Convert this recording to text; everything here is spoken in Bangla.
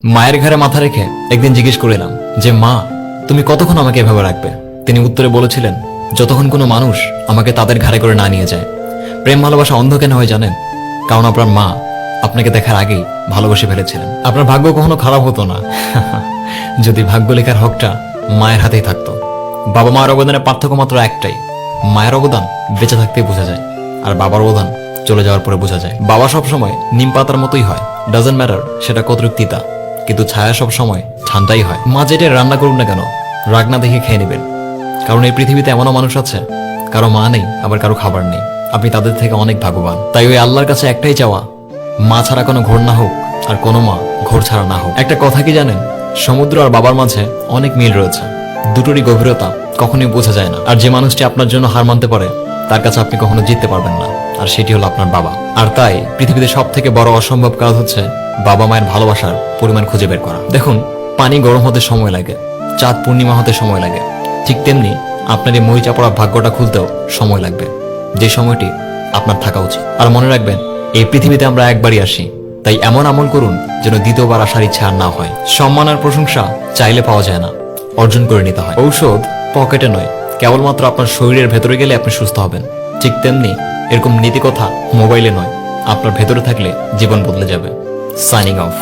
মায়ের ঘাড়ে মাথা রেখে একদিন জিজ্ঞেস করিলাম যে মা, তুমি কতক্ষণ আমাকে এভাবে রাখবে? তিনি উত্তরে বলেছিলেন, যতক্ষণ কোনো মানুষ আমাকে তাদের ঘাড়ে করে না নিয়ে যায়। প্রেম ভালোবাসা অন্ধ কেন হয় জানেন? কারণ আপনার মা আপনাকে দেখার আগেই ভালোবেসে ফেলেছিলেন। আপনার ভাগ্য কখনো খারাপ হতো না যদি ভাগ্য লেখার হকটা মায়ের হাতেই থাকতো। বাবা মায়ের অবদানের পার্থক্য মাত্র একটাই, মায়ের অবদান বেঁচে থাকতেই বোঝা যায়, আর বাবার অবদান চলে যাওয়ার পরে বোঝা যায়। বাবা সবসময় নিম পাতার মতোই হয়, ডাজন্ট ম্যাটার সেটা কতটুক তিতা, কিন্তু ছায়া সব সময় ঠান্ডাই হয়। মা যেটা রান্না করুন না কেন, রাগ না দেখে খেয়ে নেবেন, কারণ এই পৃথিবীতে এমনও মানুষ আছে কারো মা নেই, আবার কারো খাবার নেই। আপনি তাদের থেকে অনেক ভাগ্যবান। তাই ওই আল্লাহর কাছে একটাই চাওয়া, মা ছাড়া কোনো ঘোর না হোক, আর কোনো মা ঘোর ছাড়া না হোক। একটা কথা কি জানেন, সমুদ্র আর বাবার মাঝে অনেক মিল রয়েছে, দুটোরই গভীরতা কখনোই বোঝা যায় না। আর যে মানুষটি আপনার জন্য হার মানতে পারে, তার কাছে আপনি কখনো জিততে পারবেন না, আর সেটি হলো আপনার বাবা। আর তাই পৃথিবীতে সব থেকে বড় অসম্ভব কাজ হচ্ছে বাবা মায়ের ভালোবাসার পরিমাণ খুঁজে বের করা। দেখুন, পানি গরম হতে সময় লাগে, চাঁদ পূর্ণিমা হতে সময় লাগে, ঠিক তেমনি আপনার এই মরিচা পড়া ভাগ্যটা খুলতেও সময় লাগবে, যে সময়টি আপনার থাকা উচিত। আর মনে রাখবেন, এই পৃথিবীতে আমরা একবারই আসি, তাই এমন আমল করুন যেন দ্বিতীয়বার আসার ইচ্ছা আর না হয়। সম্মান আর প্রশংসা চাইলে পাওয়া যায় না, অর্জন করে নিতে হয়। ঔষধ পকেটে নয়, কেবলমাত্র আপনার শরীরের ভেতরে গেলে আপনি সুস্থ হবেন। ঠিক তেমনি এরকম নীতি কথা মোবাইলে নয়, আপনার ভেতরে থাকলে জীবন বদলে যাবে। Signing off.